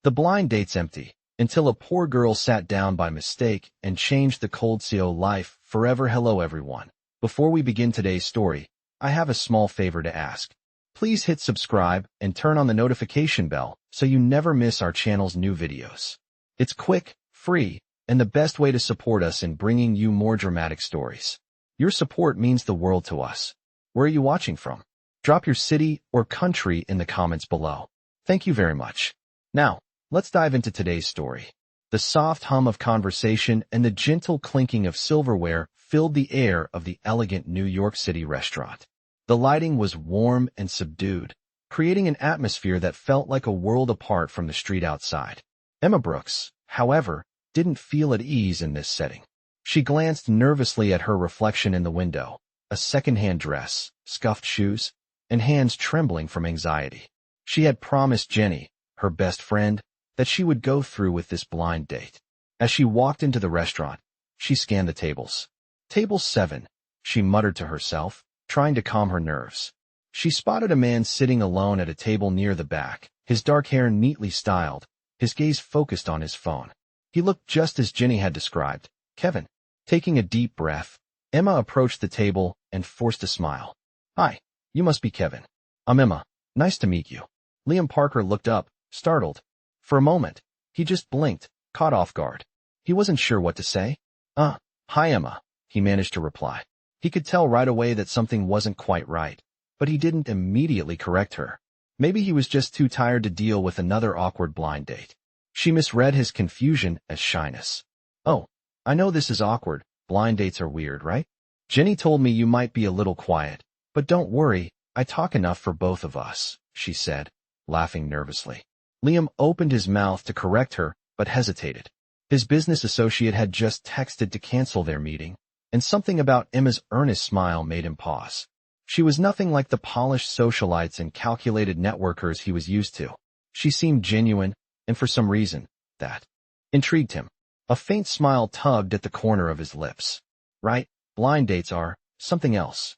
The blind date's empty, until a poor girl sat down by mistake and changed the cold CO life forever. Hello everyone. Before we begin today's story, I have a small favor to ask. Please hit subscribe and turn on the notification bell so you never miss our channel's new videos. It's quick, free, and the best way to support us in bringing you more dramatic stories. Your support means the world to us. Where are you watching from? Drop your city or country in the comments below. Thank you very much. Now, let's dive into today's story. The soft hum of conversation and the gentle clinking of silverware filled the air of the elegant New York City restaurant. The lighting was warm and subdued, creating an atmosphere that felt like a world apart from the street outside. Emma Brooks, however, didn't feel at ease in this setting. She glanced nervously at her reflection in the window, a second-hand dress, scuffed shoes, and hands trembling from anxiety. She had promised Jenny, her best friend, that she would go through with this blind date. As she walked into the restaurant, she scanned the tables. Table 7, she muttered to herself, trying to calm her nerves. She spotted a man sitting alone at a table near the back, his dark hair neatly styled, his gaze focused on his phone. He looked just as Jenny had described, Kevin. Taking a deep breath, Emma approached the table and forced a smile. Hi, you must be Kevin. I'm Emma. Nice to meet you. Liam Parker looked up, startled. For a moment, he just blinked, caught off guard. He wasn't sure what to say. Hi Emma, he managed to reply. He could tell right away that something wasn't quite right, but he didn't immediately correct her. Maybe he was just too tired to deal with another awkward blind date. She misread his confusion as shyness. Oh, I know this is awkward. Blind dates are weird, right? Jenny told me you might be a little quiet, but don't worry, I talk enough for both of us, she said, laughing nervously. Liam opened his mouth to correct her, but hesitated. His business associate had just texted to cancel their meeting, and something about Emma's earnest smile made him pause. She was nothing like the polished socialites and calculated networkers he was used to. She seemed genuine, and for some reason, that intrigued him. A faint smile tugged at the corner of his lips. Right, blind dates are something else.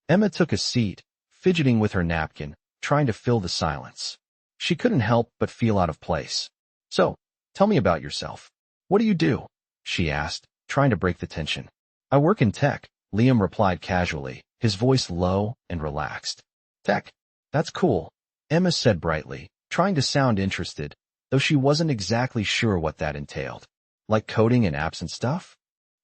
Emma took a seat, fidgeting with her napkin, trying to fill the silence. She couldn't help but feel out of place. So, tell me about yourself. What do you do? She asked, trying to break the tension. I work in tech, Liam replied casually, his voice low and relaxed. Tech? That's cool, Emma said brightly, trying to sound interested, though she wasn't exactly sure what that entailed. Like coding and apps and stuff?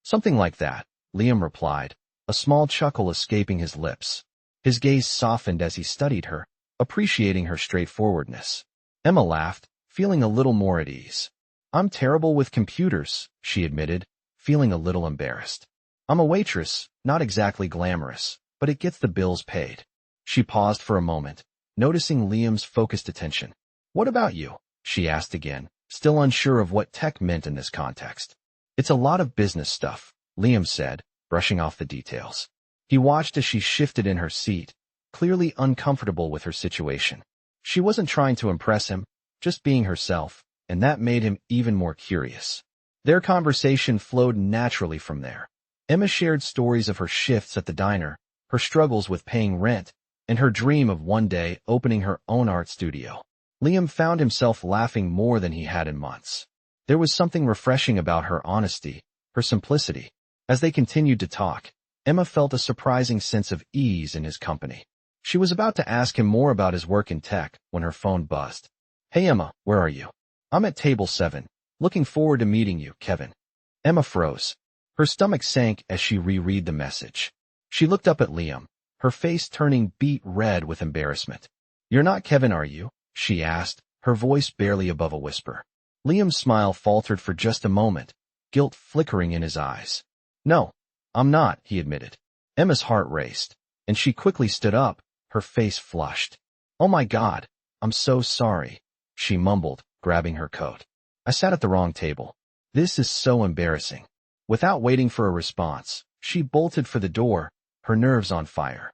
Something like that, Liam replied, a small chuckle escaping his lips. His gaze softened as he studied her, appreciating her straightforwardness. Emma laughed, feeling a little more at ease. I'm terrible with computers, she admitted, feeling a little embarrassed. I'm a waitress, not exactly glamorous, but it gets the bills paid. She paused for a moment, noticing Liam's focused attention. What about you? She asked again, still unsure of what tech meant in this context. It's a lot of business stuff, Liam said, brushing off the details. He watched as she shifted in her seat, clearly uncomfortable with her situation. She wasn't trying to impress him, just being herself, and that made him even more curious. Their conversation flowed naturally from there. Emma shared stories of her shifts at the diner, her struggles with paying rent, and her dream of one day opening her own art studio. Liam found himself laughing more than he had in months. There was something refreshing about her honesty, her simplicity. As they continued to talk, Emma felt a surprising sense of ease in his company. She was about to ask him more about his work in tech when her phone buzzed. Hey Emma, where are you? I'm at table 7. Looking forward to meeting you, Kevin. Emma froze. Her stomach sank as she reread the message. She looked up at Liam, her face turning beet red with embarrassment. You're not Kevin, are you? She asked, her voice barely above a whisper. Liam's smile faltered for just a moment, guilt flickering in his eyes. No, I'm not, he admitted. Emma's heart raced, and she quickly stood up, her face flushed. Oh my God, I'm so sorry, she mumbled, grabbing her coat. I sat at the wrong table. This is so embarrassing. Without waiting for a response, she bolted for the door, her nerves on fire.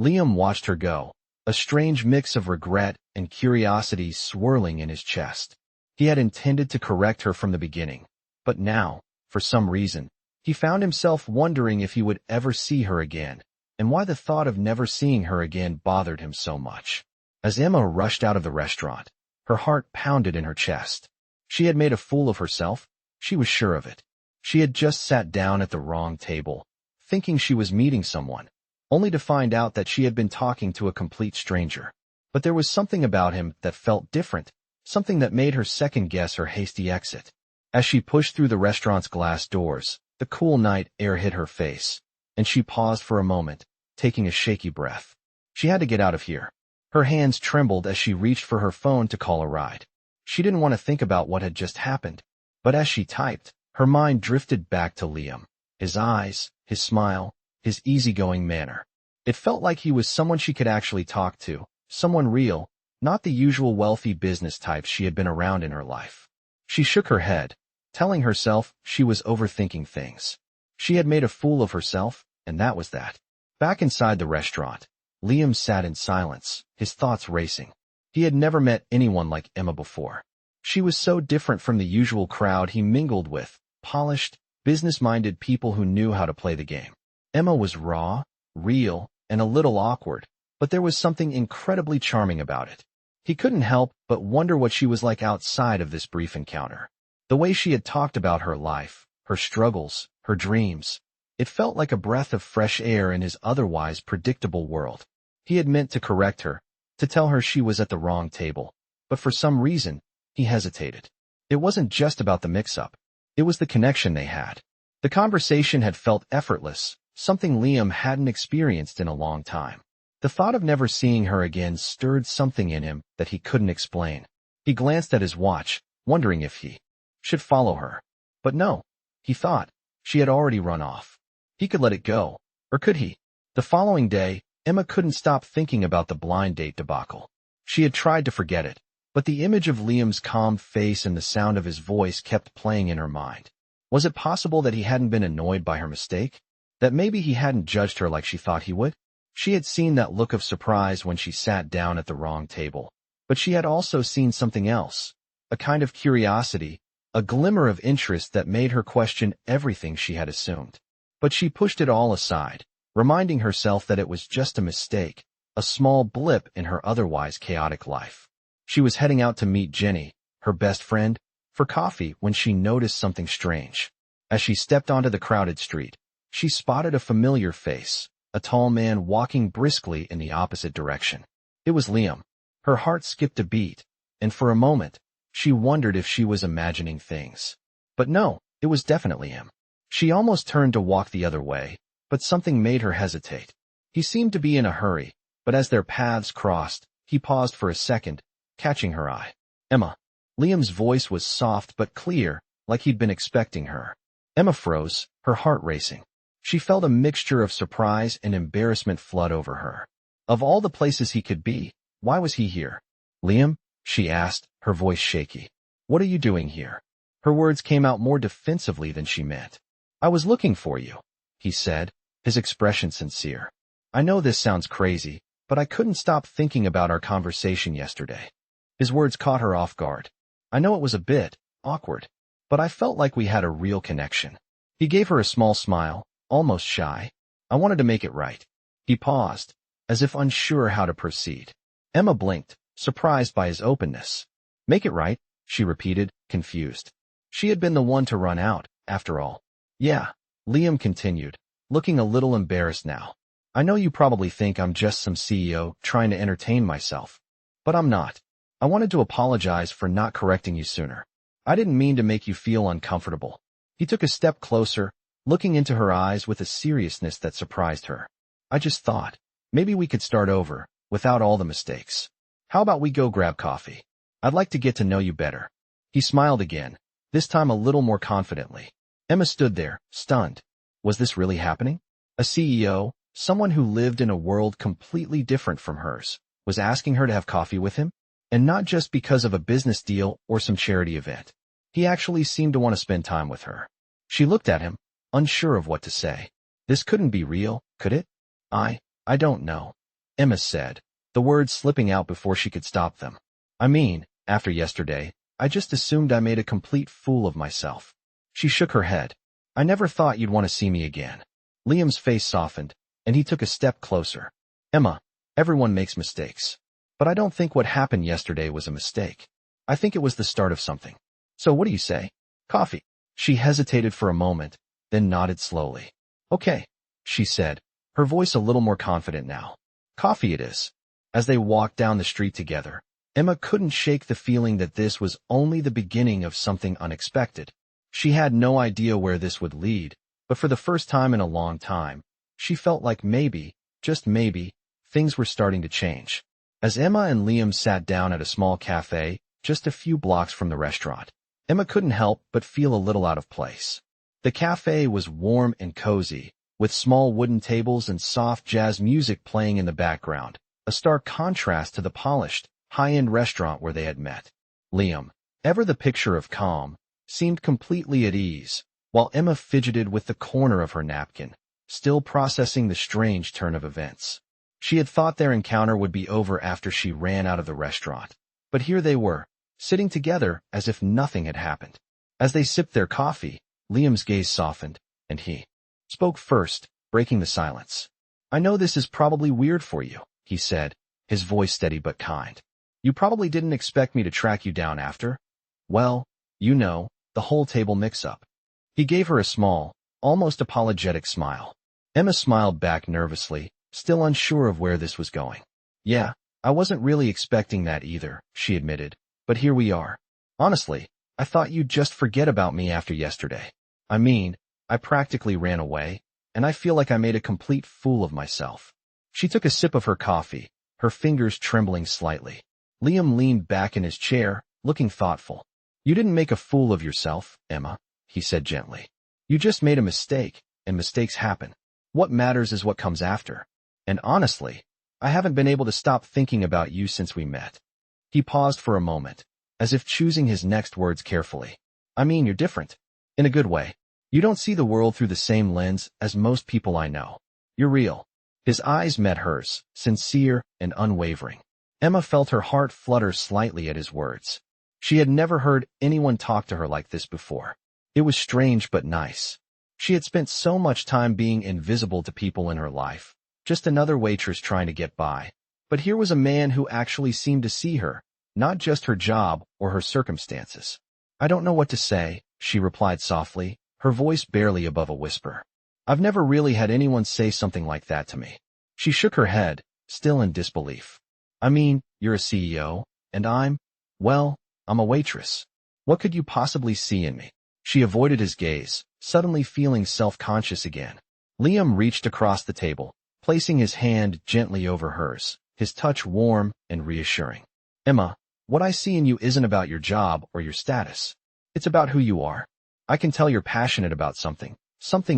Liam watched her go, a strange mix of regret and curiosity swirling in his chest. He had intended to correct her from the beginning, but now, for some reason, he found himself wondering if he would ever see her again, and why the thought of never seeing her again bothered him so much. As Emma rushed out of the restaurant, Her heart pounded in her chest. She had made a fool of herself. She was sure of it. She had just sat down at the wrong table, thinking she was meeting someone, only to find out that she had been talking to a complete stranger. But there was something about him that felt different, something that made her second-guess her hasty exit. As she pushed through the restaurant's glass doors, the cool night air hit her face, and she paused for a moment, taking a shaky breath. She had to get out of here. Her hands trembled as she reached for her phone to call a ride. She didn't want to think about what had just happened, but as she typed, her mind drifted back to Liam. His eyes, his smile, his easygoing manner. It felt like he was someone she could actually talk to, someone real, not the usual wealthy business types she had been around in her life. She shook her head, telling herself she was overthinking things. She had made a fool of herself, and that was that. Back inside the restaurant, Liam sat in silence, his thoughts racing. He had never met anyone like Emma before. She was so different from the usual crowd he mingled with, polished, business-minded people who knew how to play the game. Emma was raw, real, and a little awkward, but there was something incredibly charming about it. He couldn't help but wonder what she was like outside of this brief encounter. The way she had talked about her life, her struggles, her dreams. It felt like a breath of fresh air in his otherwise predictable world. He had meant to correct her, to tell her she was at the wrong table, but for some reason, he hesitated. It wasn't just about the mix-up. It was the connection they had. The conversation had felt effortless, something Liam hadn't experienced in a long time. The thought of never seeing her again stirred something in him that he couldn't explain. He glanced at his watch, wondering if he should follow her. But no, he thought, she had already run off. He could let it go, or could he? The following day, Emma couldn't stop thinking about the blind date debacle. She had tried to forget it, but the image of Liam's calm face and the sound of his voice kept playing in her mind. Was it possible that he hadn't been annoyed by her mistake? That maybe he hadn't judged her like she thought he would? She had seen that look of surprise when she sat down at the wrong table, but she had also seen something else, a kind of curiosity, a glimmer of interest that made her question everything she had assumed. But she pushed it all aside, reminding herself that it was just a mistake, a small blip in her otherwise chaotic life. She was heading out to meet Jenny, her best friend, for coffee when she noticed something strange. As she stepped onto the crowded street, she spotted a familiar face, a tall man walking briskly in the opposite direction. It was Liam. Her heart skipped a beat, and for a moment, she wondered if she was imagining things. But no, it was definitely him. She almost turned to walk the other way, but something made her hesitate. He seemed to be in a hurry, but as their paths crossed, he paused for a second, catching her eye. Emma. Liam's voice was soft but clear, like he'd been expecting her. Emma froze, her heart racing. She felt a mixture of surprise and embarrassment flood over her. Of all the places he could be, why was he here? Liam? She asked, her voice shaky. What are you doing here? Her words came out more defensively than she meant. I was looking for you, he said, his expression sincere. I know this sounds crazy, but I couldn't stop thinking about our conversation yesterday. His words caught her off guard. I know it was a bit awkward, but I felt like we had a real connection. He gave her a small smile, almost shy. I wanted to make it right. He paused, as if unsure how to proceed. Emma blinked, surprised by his openness. Make it right, she repeated, confused. She had been the one to run out, after all. Yeah, Liam continued, looking a little embarrassed now. I know you probably think I'm just some CEO trying to entertain myself, but I'm not. I wanted to apologize for not correcting you sooner. I didn't mean to make you feel uncomfortable. He took a step closer, looking into her eyes with a seriousness that surprised her. I just thought, maybe we could start over, without all the mistakes. How about we go grab coffee? I'd like to get to know you better. He smiled again, this time a little more confidently. Emma stood there, stunned. Was this really happening? A CEO, someone who lived in a world completely different from hers, was asking her to have coffee with him? And not just because of a business deal or some charity event. He actually seemed to want to spend time with her. She looked at him, unsure of what to say. This couldn't be real, could it? I don't know, Emma said, the words slipping out before she could stop them. I mean, after yesterday, I just assumed I made a complete fool of myself. She shook her head. I never thought you'd want to see me again. Liam's face softened, and he took a step closer. Emma, everyone makes mistakes. But I don't think what happened yesterday was a mistake. I think it was the start of something. So what do you say? Coffee. She hesitated for a moment, then nodded slowly. Okay, she said, her voice a little more confident now. Coffee it is. As they walked down the street together, Emma couldn't shake the feeling that this was only the beginning of something unexpected. She had no idea where this would lead, but for the first time in a long time, she felt like maybe, just maybe, things were starting to change. As Emma and Liam sat down at a small cafe, just a few blocks from the restaurant, Emma couldn't help but feel a little out of place. The cafe was warm and cozy, with small wooden tables and soft jazz music playing in the background, a stark contrast to the polished, high-end restaurant where they had met. Liam, ever the picture of calm, seemed completely at ease, while Emma fidgeted with the corner of her napkin, still processing the strange turn of events. She had thought their encounter would be over after she ran out of the restaurant, but here they were, sitting together as if nothing had happened. As they sipped their coffee, Liam's gaze softened, and he spoke first, breaking the silence. I know this is probably weird for you, he said, his voice steady but kind. You probably didn't expect me to track you down after? Well, you know, the whole table mix-up. He gave her a small, almost apologetic smile. Emma smiled back nervously, still unsure of where this was going. Yeah, I wasn't really expecting that either, she admitted, but here we are. Honestly, I thought you'd just forget about me after yesterday. I mean, I practically ran away, and I feel like I made a complete fool of myself. She took a sip of her coffee, her fingers trembling slightly. Liam leaned back in his chair, looking thoughtful. You didn't make a fool of yourself, Emma, he said gently. You just made a mistake, and mistakes happen. What matters is what comes after. And honestly, I haven't been able to stop thinking about you since we met. He paused for a moment, as if choosing his next words carefully. I mean, you're different. In a good way. You don't see the world through the same lens as most people I know. You're real. His eyes met hers, sincere and unwavering. Emma felt her heart flutter slightly at his words. She had never heard anyone talk to her like this before. It was strange but nice. She had spent so much time being invisible to people in her life, just another waitress trying to get by. But here was a man who actually seemed to see her, not just her job or her circumstances. I don't know what to say, she replied softly, her voice barely above a whisper. I've never really had anyone say something like that to me. She shook her head, still in disbelief. I mean, you're a CEO, and I'm a waitress. What could you possibly see in me? She avoided his gaze, suddenly feeling self-conscious again. Liam reached across the table, placing his hand gently over hers, his touch warm and reassuring. Emma, what I see in you isn't about your job or your status. It's about who you are. I can tell you're passionate about something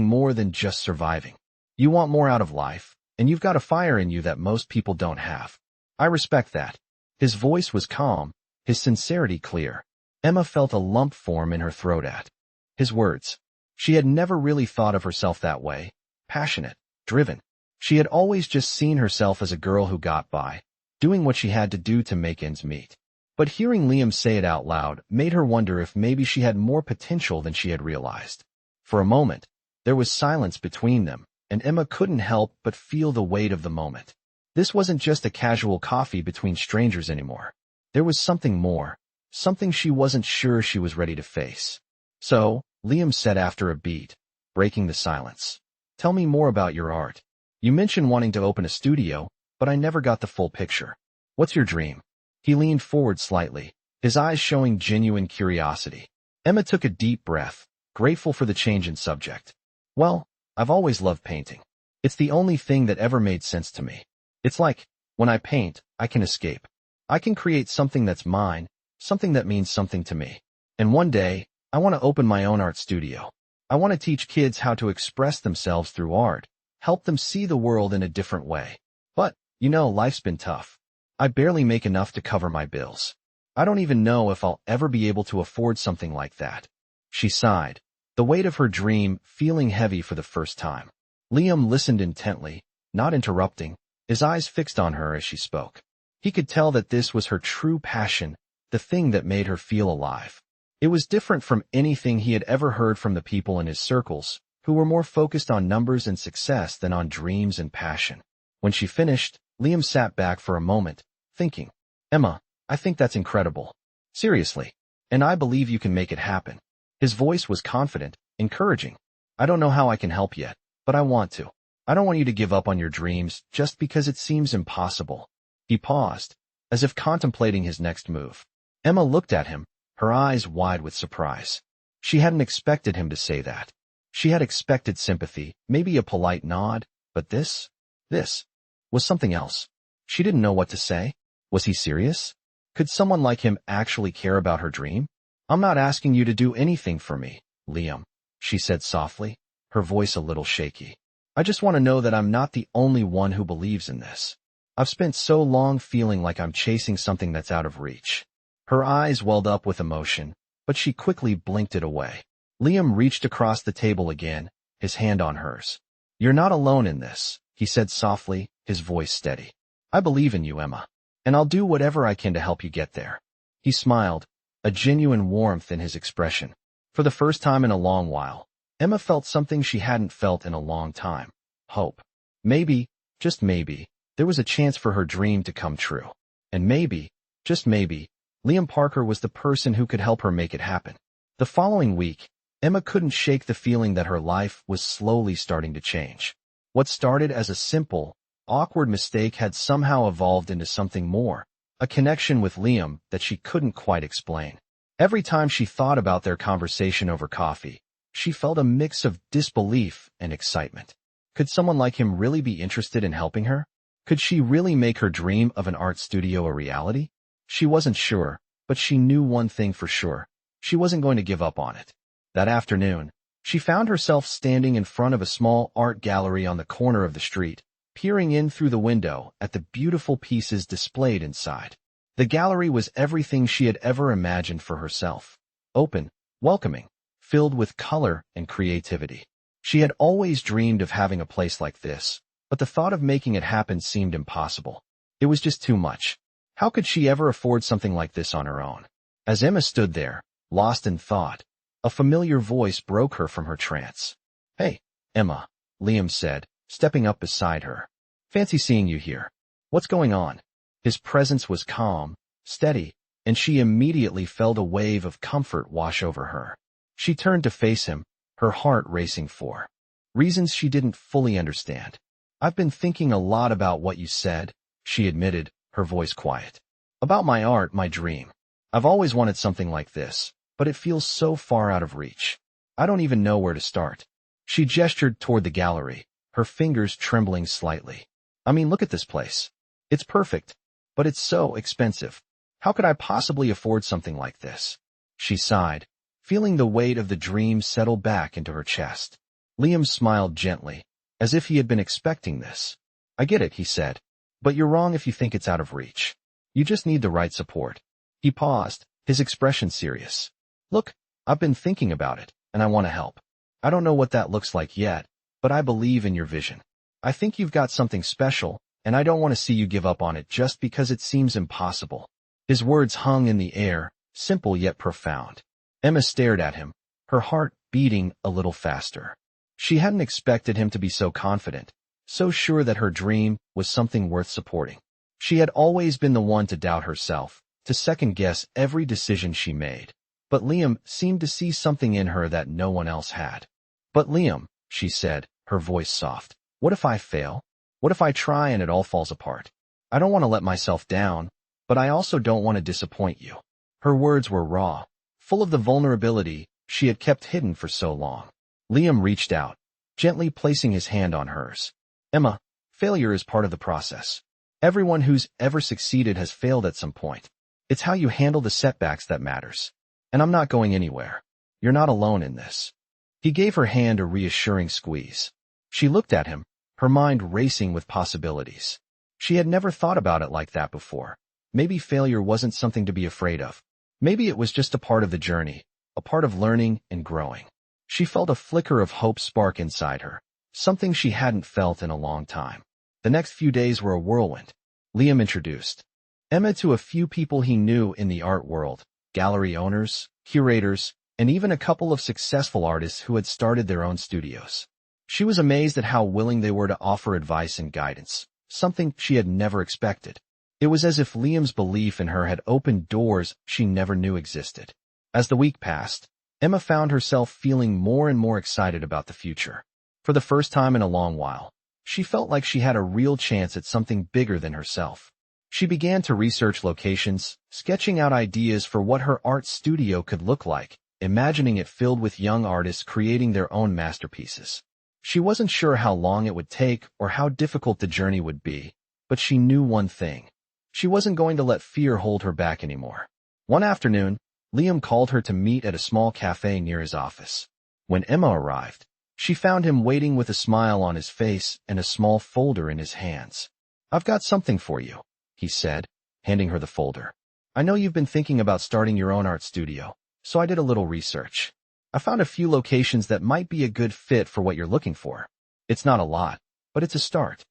more than just surviving. You want more out of life, and you've got a fire in you that most people don't have. I respect that. His voice was calm, his sincerity clear. Emma felt a lump form in her throat at his words. She had never really thought of herself that way, passionate, driven. She had always just seen herself as a girl who got by, doing what she had to do to make ends meet. But hearing Liam say it out loud made her wonder if maybe she had more potential than she had realized. For a moment, there was silence between them, and Emma couldn't help but feel the weight of the moment. This wasn't just a casual coffee between strangers anymore. There was something more, something she wasn't sure she was ready to face. So, Liam said after a beat, breaking the silence. Tell me more about your art. You mentioned wanting to open a studio, but I never got the full picture. What's your dream? He leaned forward slightly, his eyes showing genuine curiosity. Emma took a deep breath, grateful for the change in subject. Well, I've always loved painting. It's the only thing that ever made sense to me. It's like, when I paint, I can escape. I can create something that's mine, something that means something to me. And one day, I want to open my own art studio. I want to teach kids how to express themselves through art, help them see the world in a different way. But, life's been tough. I barely make enough to cover my bills. I don't even know if I'll ever be able to afford something like that. She sighed, the weight of her dream feeling heavy for the first time. Liam listened intently, not interrupting, his eyes fixed on her as she spoke. He could tell that this was her true passion, the thing that made her feel alive. It was different from anything he had ever heard from the people in his circles, who were more focused on numbers and success than on dreams and passion. When she finished, Liam sat back for a moment, thinking, Emma, I think that's incredible. Seriously. And I believe you can make it happen. His voice was confident, encouraging. I don't know how I can help yet, but I want to. I don't want you to give up on your dreams just because it seems impossible. He paused, as if contemplating his next move. Emma looked at him, her eyes wide with surprise. She hadn't expected him to say that. She had expected sympathy, maybe a polite nod, but this was something else. She didn't know what to say. Was he serious? Could someone like him actually care about her dream? I'm not asking you to do anything for me, Liam, she said softly, her voice a little shaky. I just want to know that I'm not the only one who believes in this. I've spent so long feeling like I'm chasing something that's out of reach. Her eyes welled up with emotion, but she quickly blinked it away. Liam reached across the table again, his hand on hers. You're not alone in this, he said softly, his voice steady. I believe in you, Emma, and I'll do whatever I can to help you get there. He smiled, a genuine warmth in his expression. For the first time in a long while, Emma felt something she hadn't felt in a long time. Hope. Maybe, just maybe, there was a chance for her dream to come true. And maybe, just maybe, Liam Parker was the person who could help her make it happen. The following week, Emma couldn't shake the feeling that her life was slowly starting to change. What started as a simple, awkward mistake had somehow evolved into something more, a connection with Liam that she couldn't quite explain. Every time she thought about their conversation over coffee, she felt a mix of disbelief and excitement. Could someone like him really be interested in helping her? Could she really make her dream of an art studio a reality? She wasn't sure, but she knew one thing for sure. She wasn't going to give up on it. That afternoon, she found herself standing in front of a small art gallery on the corner of the street, peering in through the window at the beautiful pieces displayed inside. The gallery was everything she had ever imagined for herself. Open, welcoming, filled with color and creativity. She had always dreamed of having a place like this, but the thought of making it happen seemed impossible. It was just too much. How could she ever afford something like this on her own? As Emma stood there, lost in thought, a familiar voice broke her from her trance. Hey, Emma, Liam said, stepping up beside her. Fancy seeing you here. What's going on? His presence was calm, steady, and she immediately felt a wave of comfort wash over her. She turned to face him, her heart racing for reasons she didn't fully understand. I've been thinking a lot about what you said, she admitted, her voice quiet. About my art, my dream. I've always wanted something like this, but it feels so far out of reach. I don't even know where to start. She gestured toward the gallery, her fingers trembling slightly. I mean, look at this place. It's perfect, but it's so expensive. How could I possibly afford something like this? She sighed, feeling the weight of the dream settle back into her chest. Liam smiled gently, as if he had been expecting this. I get it, he said, but you're wrong if you think it's out of reach. You just need the right support. He paused, his expression serious. Look, I've been thinking about it, and I want to help. I don't know what that looks like yet, but I believe in your vision. I think you've got something special, and I don't want to see you give up on it just because it seems impossible. His words hung in the air, simple yet profound. Emma stared at him, her heart beating a little faster. She hadn't expected him to be so confident, so sure that her dream was something worth supporting. She had always been the one to doubt herself, to second-guess every decision she made. But Liam seemed to see something in her that no one else had. But Liam, she said, her voice soft, what if I fail? What if I try and it all falls apart? I don't want to let myself down, but I also don't want to disappoint you. Her words were raw, full of the vulnerability she had kept hidden for so long. Liam reached out, gently placing his hand on hers. Emma, failure is part of the process. Everyone who's ever succeeded has failed at some point. It's how you handle the setbacks that matters. And I'm not going anywhere. You're not alone in this. He gave her hand a reassuring squeeze. She looked at him, her mind racing with possibilities. She had never thought about it like that before. Maybe failure wasn't something to be afraid of. Maybe it was just a part of the journey, a part of learning and growing. She felt a flicker of hope spark inside her, something she hadn't felt in a long time. The next few days were a whirlwind. Liam introduced Emma to a few people he knew in the art world, gallery owners, curators, and even a couple of successful artists who had started their own studios. She was amazed at how willing they were to offer advice and guidance, something she had never expected. It was as if Liam's belief in her had opened doors she never knew existed. As the week passed, Emma found herself feeling more and more excited about the future. For the first time in a long while, she felt like she had a real chance at something bigger than herself. She began to research locations, sketching out ideas for what her art studio could look like, imagining it filled with young artists creating their own masterpieces. She wasn't sure how long it would take or how difficult the journey would be, but she knew one thing. She wasn't going to let fear hold her back anymore. One afternoon, Liam called her to meet at a small cafe near his office. When Emma arrived, she found him waiting with a smile on his face and a small folder in his hands. "I've got something for you," he said, handing her the folder. "I know you've been thinking about starting your own art studio, so I did a little research. I found a few locations that might be a good fit for what you're looking for. It's not a lot, but it's a start."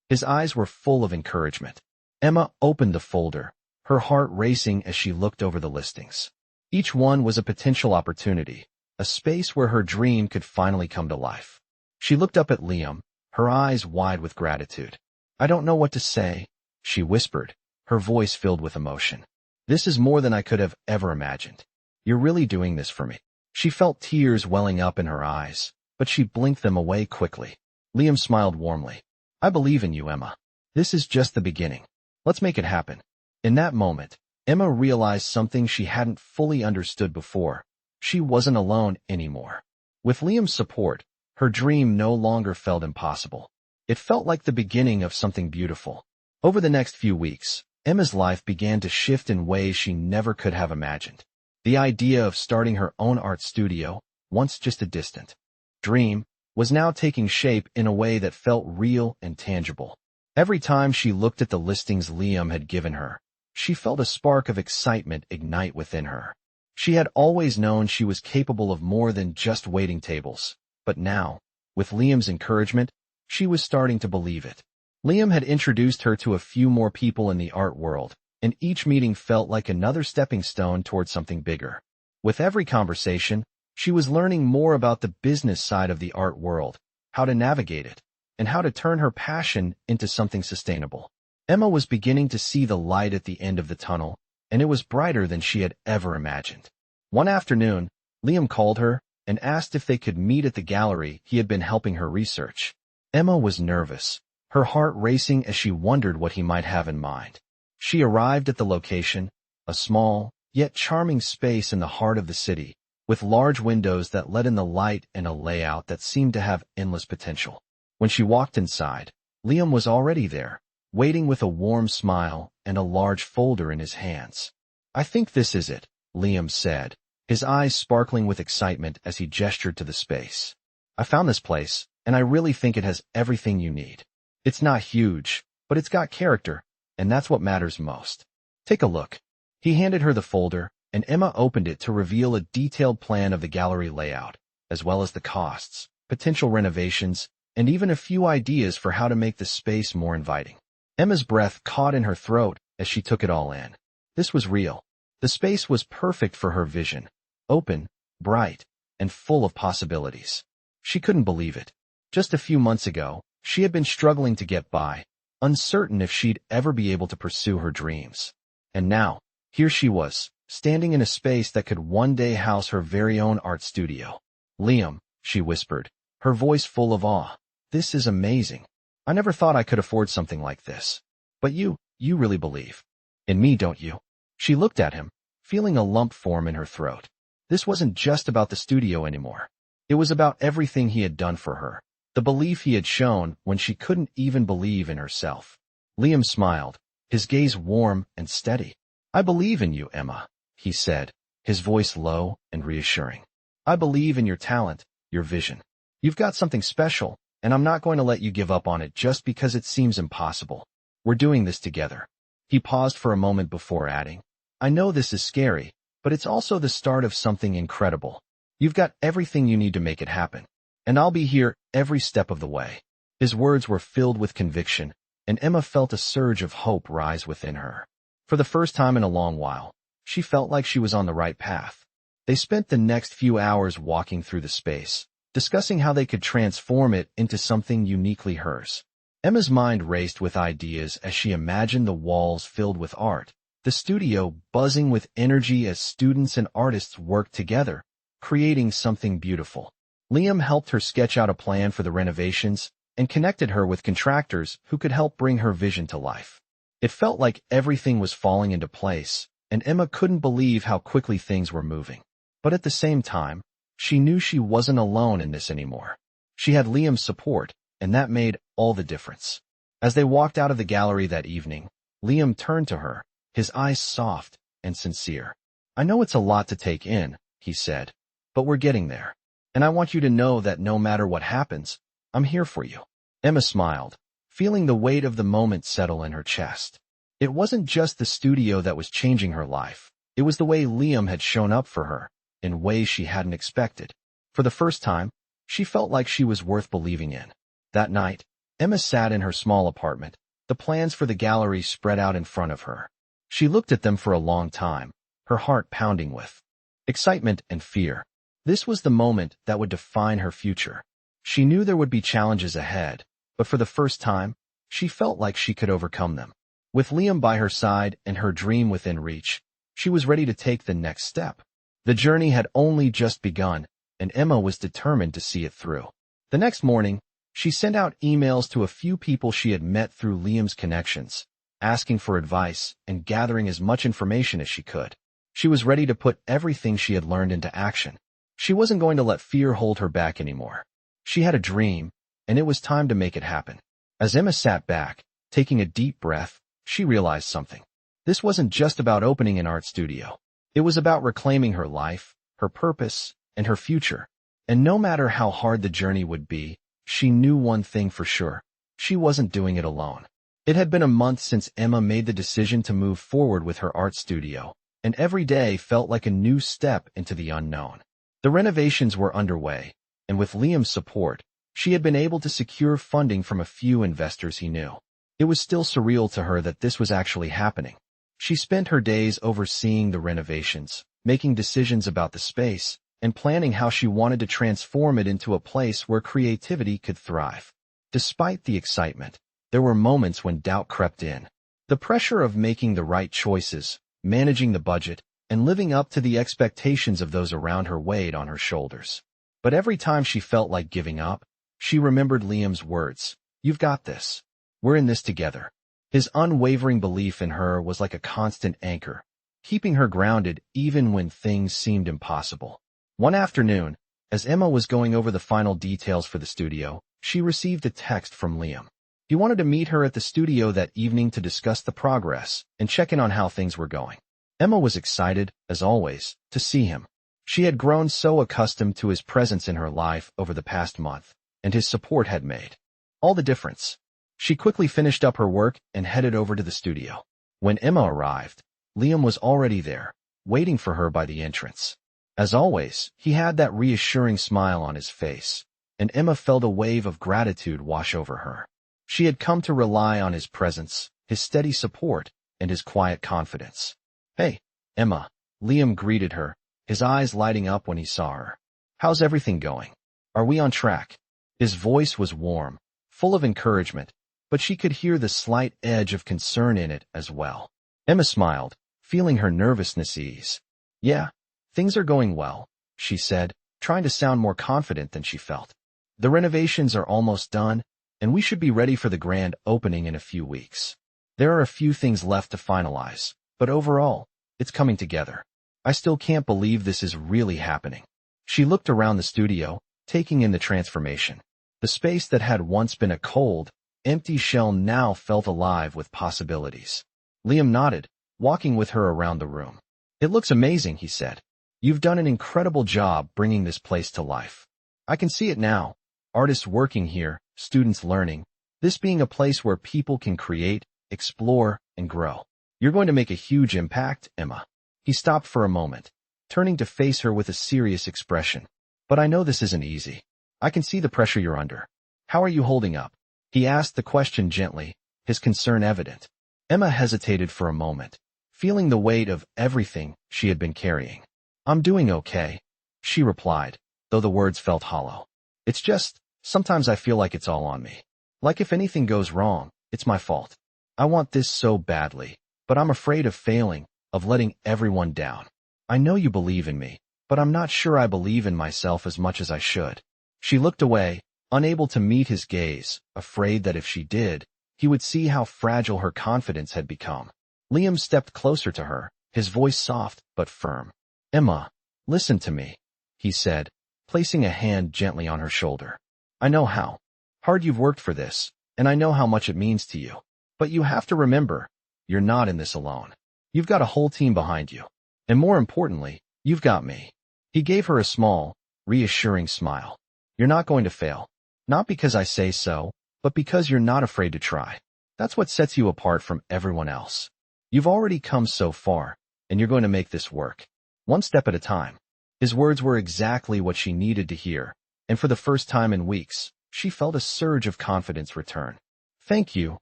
His eyes were full of encouragement. Emma opened the folder, her heart racing as she looked over the listings. Each one was a potential opportunity, a space where her dream could finally come to life. She looked up at Liam, her eyes wide with gratitude. "I don't know what to say," she whispered, her voice filled with emotion. "This is more than I could have ever imagined. You're really doing this for me." She felt tears welling up in her eyes, but she blinked them away quickly. Liam smiled warmly. "I believe in you, Emma. This is just the beginning. Let's make it happen." In that moment, Emma realized something she hadn't fully understood before. She wasn't alone anymore. With Liam's support, her dream no longer felt impossible. It felt like the beginning of something beautiful. Over the next few weeks, Emma's life began to shift in ways she never could have imagined. The idea of starting her own art studio, once just a distant dream, was now taking shape in a way that felt real and tangible. Every time she looked at the listings Liam had given her, she felt a spark of excitement ignite within her. She had always known she was capable of more than just waiting tables, but now, with Liam's encouragement, she was starting to believe it. Liam had introduced her to a few more people in the art world, and each meeting felt like another stepping stone toward something bigger. With every conversation, she was learning more about the business side of the art world, how to navigate it, and how to turn her passion into something sustainable. Emma was beginning to see the light at the end of the tunnel, and it was brighter than she had ever imagined. One afternoon, Liam called her and asked if they could meet at the gallery he had been helping her research. Emma was nervous, her heart racing as she wondered what he might have in mind. She arrived at the location, a small, yet charming space in the heart of the city, with large windows that let in the light and a layout that seemed to have endless potential. When she walked inside, Liam was already there, waiting with a warm smile and a large folder in his hands. "I think this is it," Liam said, his eyes sparkling with excitement as he gestured to the space. "I found this place, and I really think it has everything you need. It's not huge, but it's got character, and that's what matters most. Take a look." He handed her the folder, and Emma opened it to reveal a detailed plan of the gallery layout, as well as the costs, potential renovations, and even a few ideas for how to make the space more inviting. Emma's breath caught in her throat as she took it all in. This was real. The space was perfect for her vision, open, bright, and full of possibilities. She couldn't believe it. Just a few months ago, she had been struggling to get by, uncertain if she'd ever be able to pursue her dreams. And now, here she was, standing in a space that could one day house her very own art studio. "Liam," she whispered, her voice full of awe, "this is amazing. I never thought I could afford something like this. But you really believe in me, don't you?" She looked at him, feeling a lump form in her throat. This wasn't just about the studio anymore. It was about everything he had done for her, the belief he had shown when she couldn't even believe in herself. Liam smiled, his gaze warm and steady. "I believe in you, Emma," he said, his voice low and reassuring. "I believe in your talent, your vision. You've got something special, and I'm not going to let you give up on it just because it seems impossible. We're doing this together." He paused for a moment before adding, "I know this is scary, but it's also the start of something incredible. You've got everything you need to make it happen, and I'll be here every step of the way." His words were filled with conviction, and Emma felt a surge of hope rise within her. For the first time in a long while, she felt like she was on the right path. They spent the next few hours walking through the space, discussing how they could transform it into something uniquely hers. Emma's mind raced with ideas as she imagined the walls filled with art, the studio buzzing with energy as students and artists worked together, creating something beautiful. Liam helped her sketch out a plan for the renovations and connected her with contractors who could help bring her vision to life. It felt like everything was falling into place, and Emma couldn't believe how quickly things were moving. But at the same time, she knew she wasn't alone in this anymore. She had Liam's support, and that made all the difference. As they walked out of the gallery that evening, Liam turned to her, his eyes soft and sincere. "I know it's a lot to take in," he said, "but we're getting there. And I want you to know that no matter what happens, I'm here for you." Emma smiled, feeling the weight of the moment settle in her chest. It wasn't just the studio that was changing her life. It was the way Liam had shown up for her, in ways she hadn't expected. For the first time, she felt like she was worth believing in. That night, Emma sat in her small apartment, the plans for the gallery spread out in front of her. She looked at them for a long time, her heart pounding with excitement and fear. This was the moment that would define her future. She knew there would be challenges ahead, but for the first time, she felt like she could overcome them. With Liam by her side and her dream within reach, she was ready to take the next step. The journey had only just begun, and Emma was determined to see it through. The next morning, she sent out emails to a few people she had met through Liam's connections, asking for advice and gathering as much information as she could. She was ready to put everything she had learned into action. She wasn't going to let fear hold her back anymore. She had a dream, and it was time to make it happen. As Emma sat back, taking a deep breath, she realized something. This wasn't just about opening an art studio. It was about reclaiming her life, her purpose, and her future. And no matter how hard the journey would be, she knew one thing for sure. She wasn't doing it alone. It had been a month since Emma made the decision to move forward with her art studio, and every day felt like a new step into the unknown. The renovations were underway, and with Liam's support, she had been able to secure funding from a few investors he knew. It was still surreal to her that this was actually happening. She spent her days overseeing the renovations, making decisions about the space, and planning how she wanted to transform it into a place where creativity could thrive. Despite the excitement, there were moments when doubt crept in. The pressure of making the right choices, managing the budget, and living up to the expectations of those around her weighed on her shoulders. But every time she felt like giving up, she remembered Liam's words, "You've got this. We're in this together." His unwavering belief in her was like a constant anchor, keeping her grounded even when things seemed impossible. One afternoon, as Emma was going over the final details for the studio, she received a text from Liam. He wanted to meet her at the studio that evening to discuss the progress and check in on how things were going. Emma was excited, as always, to see him. She had grown so accustomed to his presence in her life over the past month, and his support had made all the difference. She quickly finished up her work and headed over to the studio. When Emma arrived, Liam was already there, waiting for her by the entrance. As always, he had that reassuring smile on his face, and Emma felt a wave of gratitude wash over her. She had come to rely on his presence, his steady support, and his quiet confidence. "Hey, Emma," Liam greeted her, his eyes lighting up when he saw her. "How's everything going? Are we on track?" His voice was warm, full of encouragement, but she could hear the slight edge of concern in it as well. Emma smiled, feeling her nervousness ease. "Yeah, things are going well," she said, trying to sound more confident than she felt. "The renovations are almost done, and we should be ready for the grand opening in a few weeks. There are a few things left to finalize, but overall, it's coming together. I still can't believe this is really happening." She looked around the studio, taking in the transformation. The space that had once been a cold, empty shell now felt alive with possibilities. Liam nodded, walking with her around the room. "It looks amazing," he said. "You've done an incredible job bringing this place to life. I can see it now. Artists working here, students learning, this being a place where people can create, explore, and grow. You're going to make a huge impact, Emma." He stopped for a moment, turning to face her with a serious expression. "But I know this isn't easy. I can see the pressure you're under. How are you holding up?" He asked the question gently, his concern evident. Emma hesitated for a moment, feeling the weight of everything she had been carrying. "I'm doing okay," she replied, though the words felt hollow. "It's just, sometimes I feel like it's all on me." Like if anything goes wrong, it's my fault. I want this so badly, but I'm afraid of failing, of letting everyone down. I know you believe in me, but I'm not sure I believe in myself as much as I should. She looked away, unable to meet his gaze, afraid that if she did, he would see how fragile her confidence had become. Liam stepped closer to her, his voice soft but firm. "Emma, listen to me," he said, placing a hand gently on her shoulder. "I know how hard you've worked for this, and I know how much it means to you. But you have to remember, you're not in this alone. You've got a whole team behind you. And more importantly, you've got me." He gave her a small, reassuring smile. "You're not going to fail. Not because I say so, but because you're not afraid to try. That's what sets you apart from everyone else. You've already come so far, and you're going to make this work. One step at a time." His words were exactly what she needed to hear, and for the first time in weeks, she felt a surge of confidence return. "Thank you,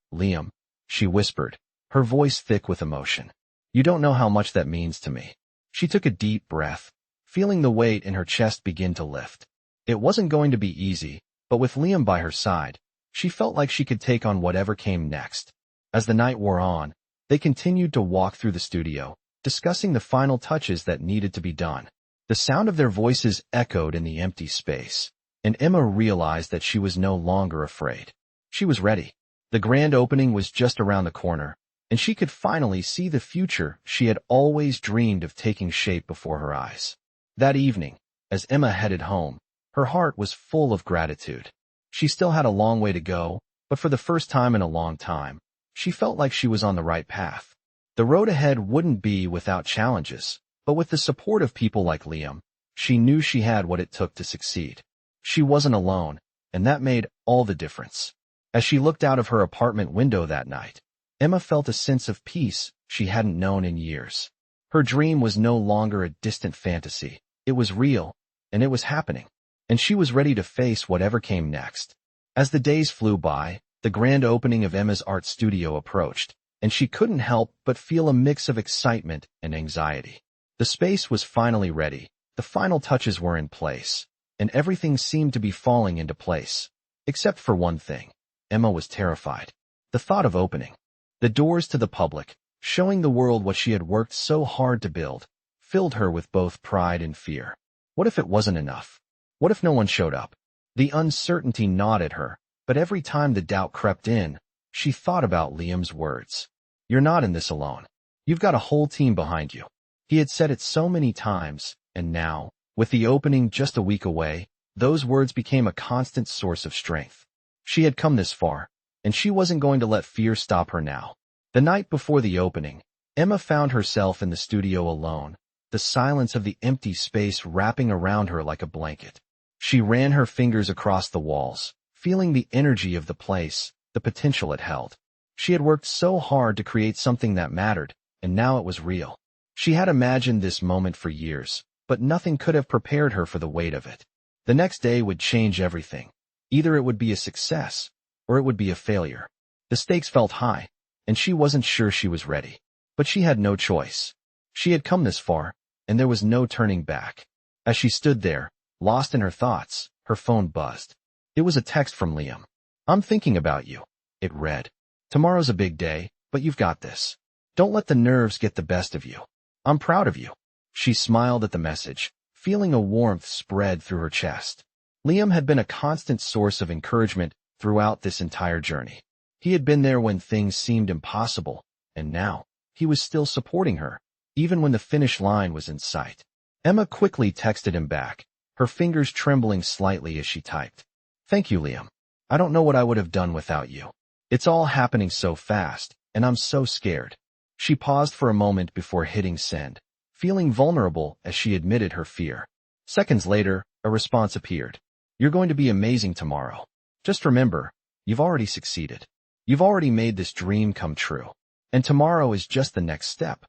Liam," she whispered, her voice thick with emotion. "You don't know how much that means to me." She took a deep breath, feeling the weight in her chest begin to lift. It wasn't going to be easy, but with Liam by her side, she felt like she could take on whatever came next. As the night wore on, they continued to walk through the studio, discussing the final touches that needed to be done. The sound of their voices echoed in the empty space, and Emma realized that she was no longer afraid. She was ready. The grand opening was just around the corner, and she could finally see the future she had always dreamed of taking shape before her eyes. That evening, as Emma headed home, her heart was full of gratitude. She still had a long way to go, but for the first time in a long time, she felt like she was on the right path. The road ahead wouldn't be without challenges, but with the support of people like Liam, she knew she had what it took to succeed. She wasn't alone, and that made all the difference. As she looked out of her apartment window that night, Emma felt a sense of peace she hadn't known in years. Her dream was no longer a distant fantasy. It was real, and it was happening, and she was ready to face whatever came next. As the days flew by, the grand opening of Emma's art studio approached, and she couldn't help but feel a mix of excitement and anxiety. The space was finally ready, the final touches were in place, and everything seemed to be falling into place. Except for one thing. Emma was terrified. The thought of opening the doors to the public, showing the world what she had worked so hard to build, filled her with both pride and fear. What if it wasn't enough? What if no one showed up? The uncertainty gnawed at her, but every time the doubt crept in, she thought about Liam's words. "You're not in this alone. You've got a whole team behind you." He had said it so many times, and now, with the opening just a week away, those words became a constant source of strength. She had come this far, and she wasn't going to let fear stop her now. The night before the opening, Emma found herself in the studio alone, the silence of the empty space wrapping around her like a blanket. She ran her fingers across the walls, feeling the energy of the place, the potential it held. She had worked so hard to create something that mattered, and now it was real. She had imagined this moment for years, but nothing could have prepared her for the weight of it. The next day would change everything. Either it would be a success, or it would be a failure. The stakes felt high, and she wasn't sure she was ready. But she had no choice. She had come this far, and there was no turning back. As she stood there, lost in her thoughts, her phone buzzed. It was a text from Liam. "I'm thinking about you," it read. "Tomorrow's a big day, but you've got this. Don't let the nerves get the best of you. I'm proud of you." She smiled at the message, feeling a warmth spread through her chest. Liam had been a constant source of encouragement throughout this entire journey. He had been there when things seemed impossible, and now, he was still supporting her, even when the finish line was in sight. Emma quickly texted him back, her fingers trembling slightly as she typed. "Thank you, Liam. I don't know what I would have done without you. It's all happening so fast, and I'm so scared." She paused for a moment before hitting send, feeling vulnerable as she admitted her fear. Seconds later, a response appeared. "You're going to be amazing tomorrow. Just remember, you've already succeeded. You've already made this dream come true. And tomorrow is just the next step."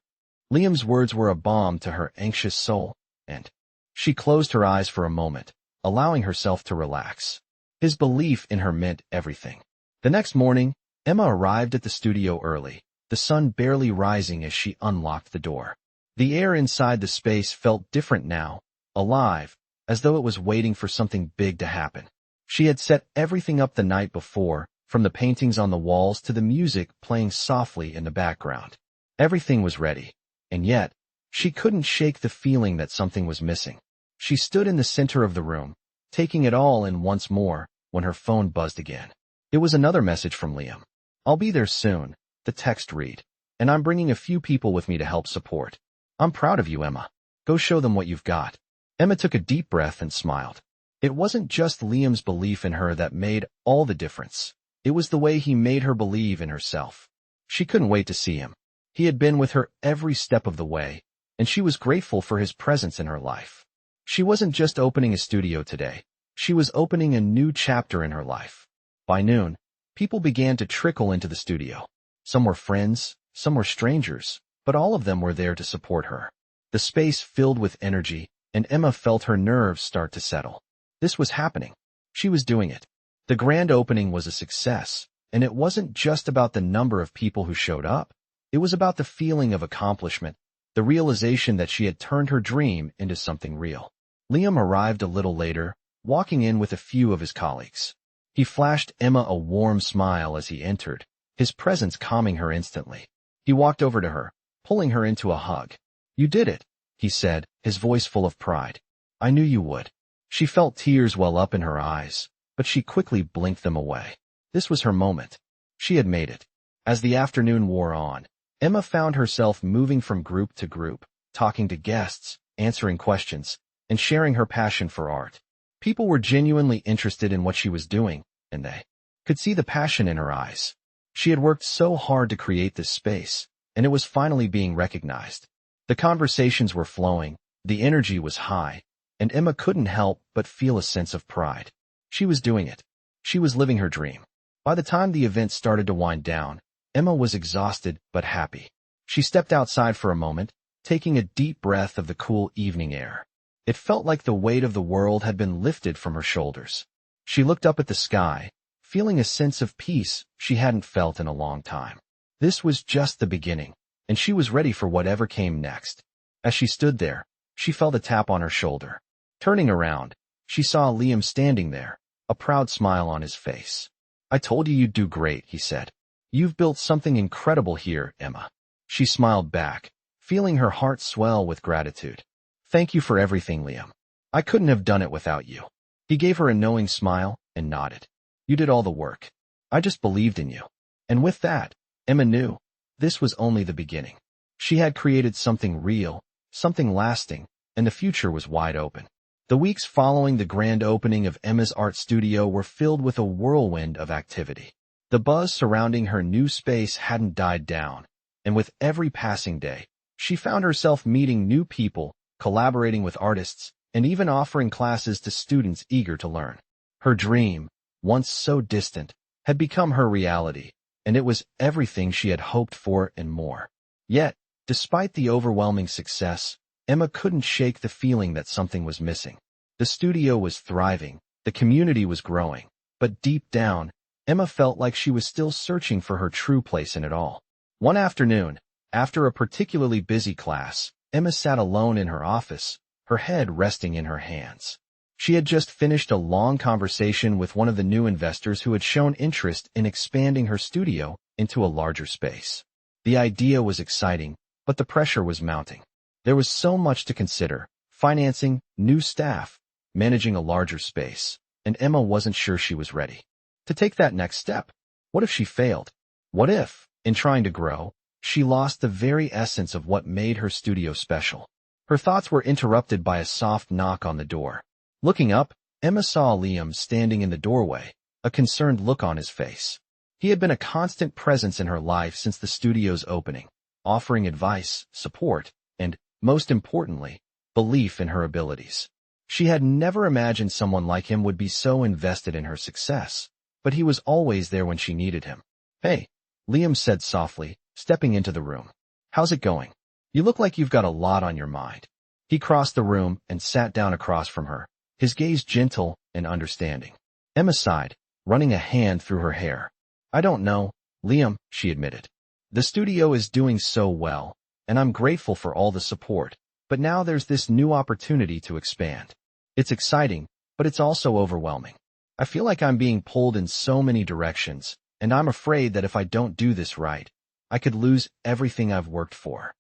Liam's words were a balm to her anxious soul, and she closed her eyes for a moment, allowing herself to relax. His belief in her meant everything. The next morning, Emma arrived at the studio early, the sun barely rising as she unlocked the door. The air inside the space felt different now, alive, as though it was waiting for something big to happen. She had set everything up the night before, from the paintings on the walls to the music playing softly in the background. Everything was ready, and yet, she couldn't shake the feeling that something was missing. She stood in the center of the room, taking it all in once more, when her phone buzzed again. It was another message from Liam. "I'll be there soon," the text read, "and I'm bringing a few people with me to help support. I'm proud of you, Emma. Go show them what you've got." Emma took a deep breath and smiled. It wasn't just Liam's belief in her that made all the difference. It was the way he made her believe in herself. She couldn't wait to see him. He had been with her every step of the way, and she was grateful for his presence in her life. She wasn't just opening a studio today. She was opening a new chapter in her life. By noon, people began to trickle into the studio. Some were friends, some were strangers, but all of them were there to support her. The space filled with energy, and Emma felt her nerves start to settle. This was happening. She was doing it. The grand opening was a success, and it wasn't just about the number of people who showed up. It was about the feeling of accomplishment, the realization that she had turned her dream into something real. Liam arrived a little later, walking in with a few of his colleagues. He flashed Emma a warm smile as he entered, his presence calming her instantly. He walked over to her, pulling her into a hug. "You did it," he said, his voice full of pride. "I knew you would." She felt tears well up in her eyes, but she quickly blinked them away. This was her moment. She had made it. As the afternoon wore on, Emma found herself moving from group to group, talking to guests, answering questions, and sharing her passion for art. People were genuinely interested in what she was doing, and they could see the passion in her eyes. She had worked so hard to create this space, and it was finally being recognized. The conversations were flowing, the energy was high, and Emma couldn't help but feel a sense of pride. She was doing it. She was living her dream. By the time the event started to wind down, Emma was exhausted but happy. She stepped outside for a moment, taking a deep breath of the cool evening air. It felt like the weight of the world had been lifted from her shoulders. She looked up at the sky, feeling a sense of peace she hadn't felt in a long time. This was just the beginning, and she was ready for whatever came next. As she stood there, she felt a tap on her shoulder. Turning around, she saw Liam standing there, a proud smile on his face. "I told you you'd do great," he said. "You've built something incredible here, Emma." She smiled back, feeling her heart swell with gratitude. "Thank you for everything, Liam. I couldn't have done it without you." He gave her a knowing smile and nodded. "You did all the work. I just believed in you." And with that, Emma knew this was only the beginning. She had created something real, something lasting, and the future was wide open. The weeks following the grand opening of Emma's art studio were filled with a whirlwind of activity. The buzz surrounding her new space hadn't died down, and with every passing day, she found herself meeting new people, collaborating with artists, and even offering classes to students eager to learn. Her dream, once so distant, had become her reality, and it was everything she had hoped for and more. Yet, despite the overwhelming success, Emma couldn't shake the feeling that something was missing. The studio was thriving, the community was growing, but deep down, Emma felt like she was still searching for her true place in it all. One afternoon, after a particularly busy class, Emma sat alone in her office, her head resting in her hands. She had just finished a long conversation with one of the new investors who had shown interest in expanding her studio into a larger space. The idea was exciting, but the pressure was mounting. There was so much to consider: financing, new staff, managing a larger space, and Emma wasn't sure she was ready to take that next step. What if she failed? What if, in trying to grow, she lost the very essence of what made her studio special? Her thoughts were interrupted by a soft knock on the door. Looking up, Emma saw Liam standing in the doorway, a concerned look on his face. He had been a constant presence in her life since the studio's opening, offering advice, support, and, most importantly, belief in her abilities. She had never imagined someone like him would be so invested in her success, but he was always there when she needed him. "Hey," Liam said softly, stepping into the room. "How's it going? You look like you've got a lot on your mind." He crossed the room and sat down across from her, his gaze gentle and understanding. Emma sighed, running a hand through her hair. "I don't know, Liam," she admitted. "The studio is doing so well, and I'm grateful for all the support, but now there's this new opportunity to expand. It's exciting, but it's also overwhelming. I feel like I'm being pulled in so many directions, and I'm afraid that if I don't do this right, I could lose everything I've worked for."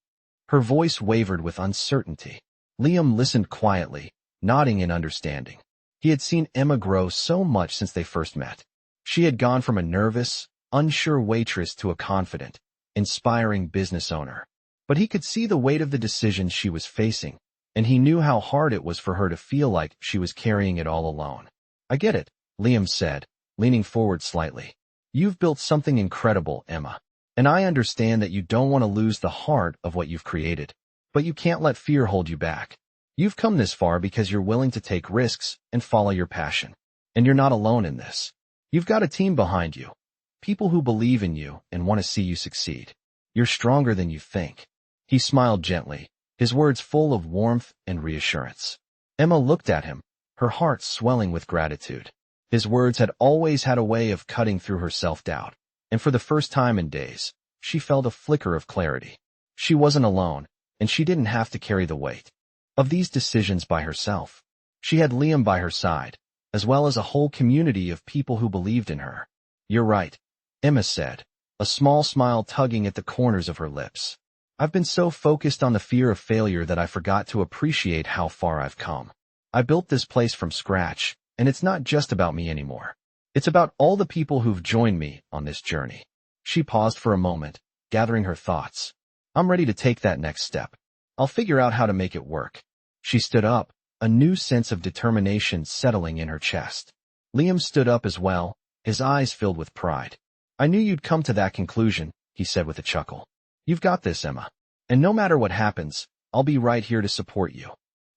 Her voice wavered with uncertainty. Liam listened quietly, nodding in understanding. He had seen Emma grow so much since they first met. She had gone from a nervous, unsure waitress to a confident, inspiring business owner. But he could see the weight of the decisions she was facing, and he knew how hard it was for her to feel like she was carrying it all alone. "I get it," Liam said, leaning forward slightly. "You've built something incredible, Emma. And I understand that you don't want to lose the heart of what you've created. But you can't let fear hold you back. You've come this far because you're willing to take risks and follow your passion. And you're not alone in this. You've got a team behind you. People who believe in you and want to see you succeed. You're stronger than you think." He smiled gently, his words full of warmth and reassurance. Emma looked at him, her heart swelling with gratitude. His words had always had a way of cutting through her self-doubt, and for the first time in days, she felt a flicker of clarity. She wasn't alone, and she didn't have to carry the weight of these decisions by herself. She had Liam by her side, as well as a whole community of people who believed in her. "You're right," Emma said, a small smile tugging at the corners of her lips. "I've been so focused on the fear of failure that I forgot to appreciate how far I've come. I built this place from scratch, and it's not just about me anymore. It's about all the people who've joined me on this journey." She paused for a moment, gathering her thoughts. "I'm ready to take that next step. I'll figure out how to make it work." She stood up, a new sense of determination settling in her chest. Liam stood up as well, his eyes filled with pride. "I knew you'd come to that conclusion," he said with a chuckle. "You've got this, Emma. And no matter what happens, I'll be right here to support you."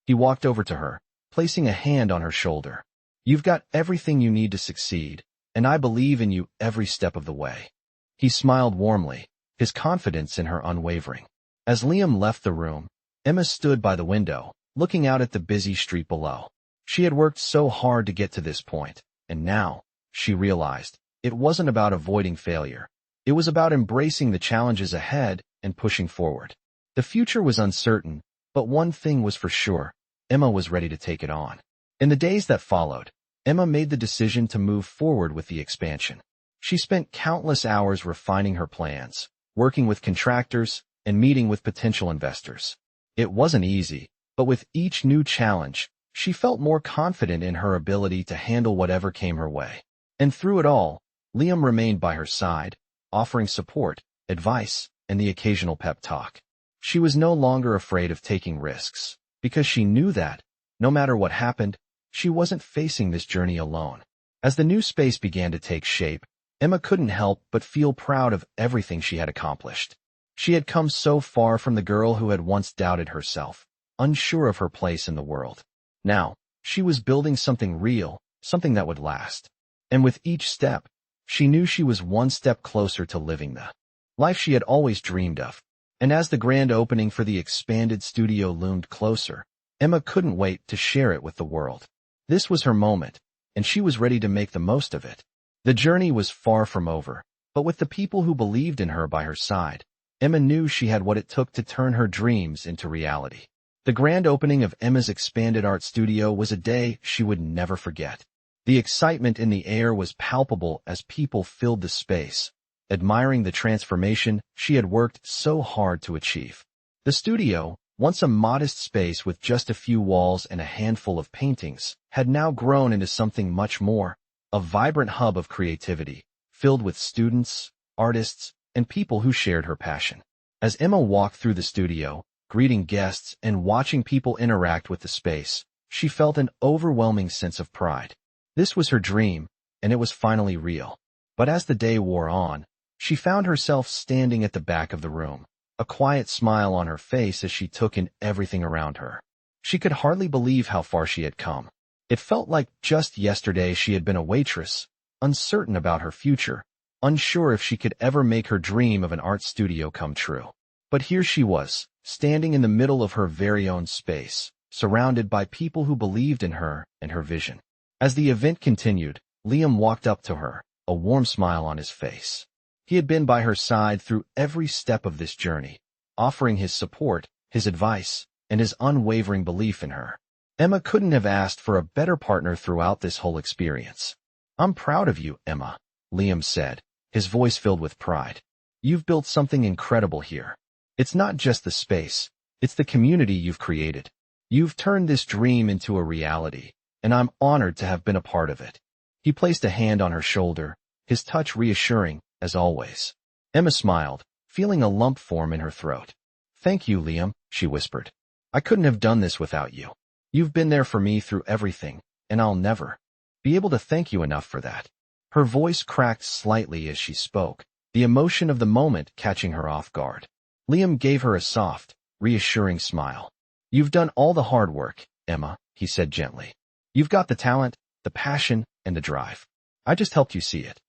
He walked over to her, placing a hand on her shoulder. "You've got everything you need to succeed, and I believe in you every step of the way." He smiled warmly, his confidence in her unwavering. As Liam left the room, Emma stood by the window, looking out at the busy street below. She had worked so hard to get to this point, and now, she realized, it wasn't about avoiding failure. It was about embracing the challenges ahead and pushing forward. The future was uncertain, but one thing was for sure: Emma was ready to take it on. In the days that followed, Emma made the decision to move forward with the expansion. She spent countless hours refining her plans, working with contractors, and meeting with potential investors. It wasn't easy, but with each new challenge, she felt more confident in her ability to handle whatever came her way. And through it all, Liam remained by her side, offering support, advice, and the occasional pep talk. She was no longer afraid of taking risks, because she knew that, no matter what happened, she wasn't facing this journey alone. As the new space began to take shape, Emma couldn't help but feel proud of everything she had accomplished. She had come so far from the girl who had once doubted herself, unsure of her place in the world. Now, she was building something real, something that would last. And with each step, she knew she was one step closer to living the life she had always dreamed of. And as the grand opening for the expanded studio loomed closer, Emma couldn't wait to share it with the world. This was her moment, and she was ready to make the most of it. The journey was far from over, but with the people who believed in her by her side, Emma knew she had what it took to turn her dreams into reality. The grand opening of Emma's expanded art studio was a day she would never forget. The excitement in the air was palpable as people filled the space, admiring the transformation she had worked so hard to achieve. The studio, once a modest space with just a few walls and a handful of paintings, had now grown into something much more, a vibrant hub of creativity, filled with students, artists, and people who shared her passion. As Emma walked through the studio, greeting guests and watching people interact with the space, she felt an overwhelming sense of pride. This was her dream, and it was finally real. But as the day wore on, she found herself standing at the back of the room, a quiet smile on her face as she took in everything around her. She could hardly believe how far she had come. It felt like just yesterday she had been a waitress, uncertain about her future, unsure if she could ever make her dream of an art studio come true. But here she was, standing in the middle of her very own space, surrounded by people who believed in her and her vision. As the event continued, Liam walked up to her, a warm smile on his face. He had been by her side through every step of this journey, offering his support, his advice, and his unwavering belief in her. Emma couldn't have asked for a better partner throughout this whole experience. I'm proud of you, Emma, Liam said, his voice filled with pride. You've built something incredible here. It's not just the space, it's the community you've created. You've turned this dream into a reality, and I'm honored to have been a part of it. He placed a hand on her shoulder, his touch reassuring, as always. Emma smiled, feeling a lump form in her throat. Thank you, Liam, she whispered. I couldn't have done this without you. You've been there for me through everything, and I'll never be able to thank you enough for that. Her voice cracked slightly as she spoke, the emotion of the moment catching her off guard. Liam gave her a soft, reassuring smile. You've done all the hard work, Emma, he said gently. You've got the talent, the passion, and the drive. I just helped you see it.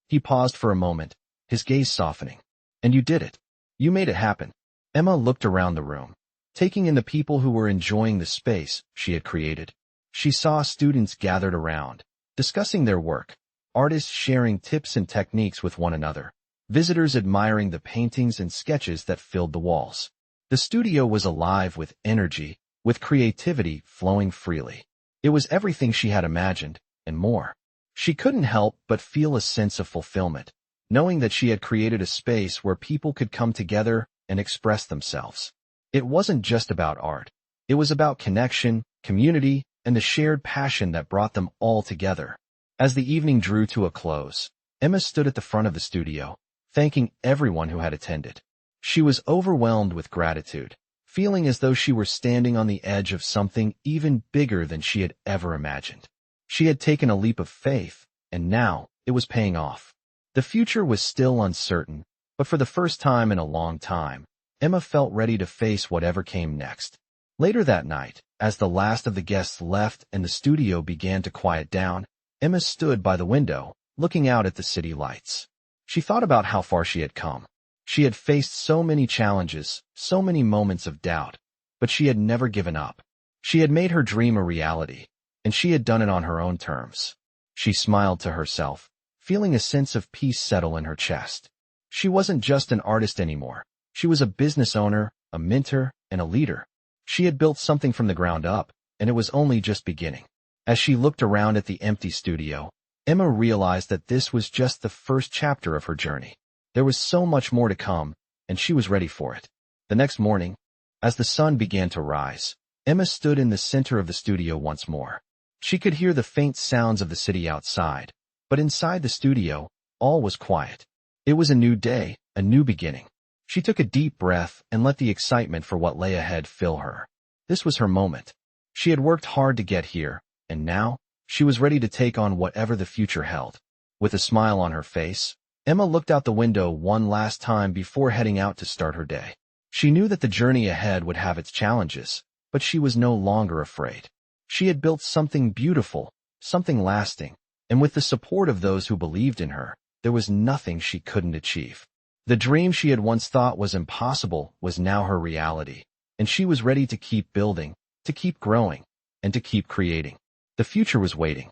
He paused for a moment, his gaze softening. And you did it. You made it happen. Emma looked around the room, taking in the people who were enjoying the space she had created. She saw students gathered around, discussing their work, artists sharing tips and techniques with one another, visitors admiring the paintings and sketches that filled the walls. The studio was alive with energy, with creativity flowing freely. It was everything she had imagined, and more. She couldn't help but feel a sense of fulfillment, knowing that she had created a space where people could come together and express themselves. It wasn't just about art. It was about connection, community, and the shared passion that brought them all together. As the evening drew to a close, Emma stood at the front of the studio, thanking everyone who had attended. She was overwhelmed with gratitude, feeling as though she were standing on the edge of something even bigger than she had ever imagined. She had taken a leap of faith, and now it was paying off. The future was still uncertain, but for the first time in a long time, Emma felt ready to face whatever came next. Later that night, as the last of the guests left and the studio began to quiet down, Emma stood by the window, looking out at the city lights. She thought about how far she had come. She had faced so many challenges, so many moments of doubt, but she had never given up. She had made her dream a reality, and she had done it on her own terms. She smiled to herself, feeling a sense of peace settle in her chest. She wasn't just an artist anymore. She was a business owner, a mentor, and a leader. She had built something from the ground up, and it was only just beginning. As she looked around at the empty studio, Emma realized that this was just the first chapter of her journey. There was so much more to come, and she was ready for it. The next morning, as the sun began to rise, Emma stood in the center of the studio once more. She could hear the faint sounds of the city outside, but inside the studio, all was quiet. It was a new day, a new beginning. She took a deep breath and let the excitement for what lay ahead fill her. This was her moment. She had worked hard to get here, and now, she was ready to take on whatever the future held. With a smile on her face, Emma looked out the window one last time before heading out to start her day. She knew that the journey ahead would have its challenges, but she was no longer afraid. She had built something beautiful, something lasting, and with the support of those who believed in her, there was nothing she couldn't achieve. The dream she had once thought was impossible was now her reality, and she was ready to keep building, to keep growing, and to keep creating. The future was waiting.